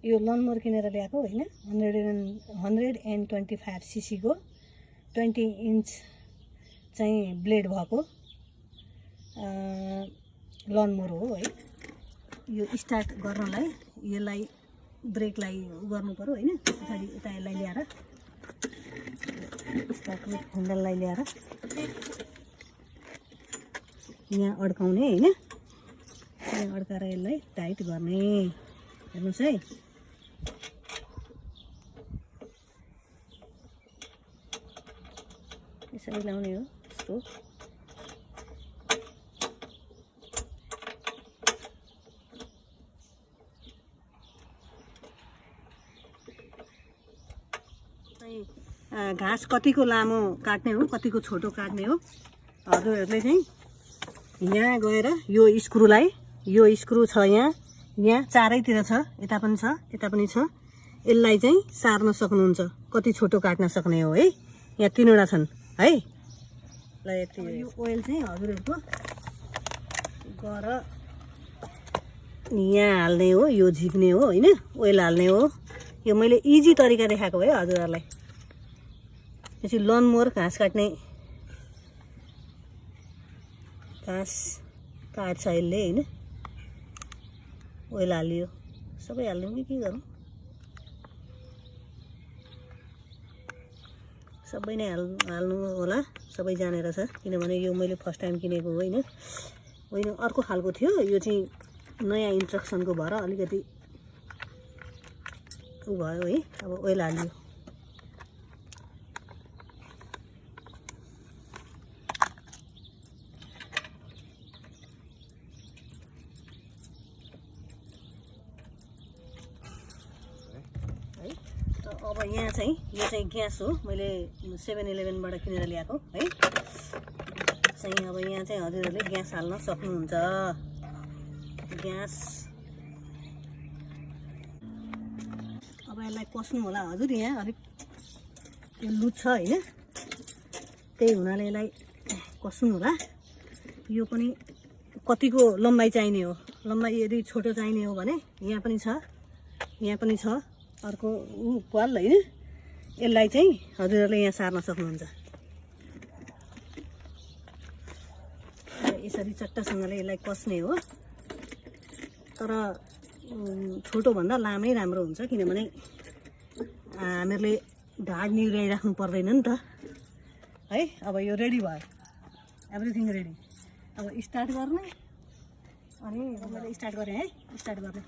यो लनमोवर किनेर ल्याएको होइन 125 cc को 20 इन्च चाहिँ ब्लेड भएको लनमोवर हो है। यो स्टार्ट गर्नलाई यसलाई ब्रेकलाई गर्नु पर्यो हैन, पछाडी यता यसलाई ल्याएर स्टार्ट ह्यान्डललाई ल्याएर यहाँ अड्काउने हैन, यहाँ अड्काएर यसलाई टाइट गर्ने। हेर्नुस् है, यसरी लाउने हो यस्तो। घाँस कतिको लामो काट्ने हो कतिको छोटो काट्ने हो हजुरहरूले चाहिँ यहाँ गएर यो स्क्रुलाई, यो स्क्रू छ यहाँ चारैतिर छ, यता पनि छ यता पनि छ, यसलाई चाहिँ सार्न सक्नुहुन्छ कति छोटो काट्न सक्ने हो है। यहाँ तीनवटा छन् है। ल यति यो ओइल चाहिँ हजुरहरूको गर यहाँ हाल्ने हो, यो झिक्ने हो हैन, ओइल हाल्ने हो। यो मैले इजी तरिका देखाएको है हजुरहरूलाई। त्यसपछि लनमोवर घाँस काट्ने, घाँस काट्छ यसले हैन। ओइल हालियो, सबै हाल्नु कि के गरौँ, सबै नै हाल्नु होला, सबै जानेर छ। किनभने यो मैले फर्स्ट टाइम किनेको होइन, अर्को खालको थियो। यो चाहिँ नयाँ इन्स्ट्रक्सनको भएर अलिकति उ भयो है। अब ओइल हालियो, अब यहाँ चाहिँ यो चाहिँ ग्यास हो, मैले 7-Eleven बाट किनेर ल्याएको है। चाहिँ अब यहाँ चाहिँ हजुरहरूले ग्यास हाल्न सक्नुहुन्छ। ग्यास अब यसलाई कस्नु होला हजुर। यहाँ अलिक लुज छ हैन, त्यही हुनाले यसलाई कस्नु होला। यो पनि कतिको लम्बाइ चाहिने हो, लम्बाइ यदि छोटो चाहिने हो भने यहाँ पनि छ, यहाँ पनि छ अर्को पाल हैन। यसलाई चाहिँ हजुरहरूले यहाँ सार्न सक्नुहुन्छ। यसरी चट्टासँगले यसलाई कस्ने हो। तर छोटो भन्दा लामै राम्रो हुन्छ, किनभने हामीहरूले ढाड निहुराइराख्नु पर्दैन नि त है। अब यो रेडी भयो, एभ्रिथिङ रेडी। अब स्टार्ट गर्ने, अनि मैले स्टार्ट गरेँ है, स्टार्ट गर्ने।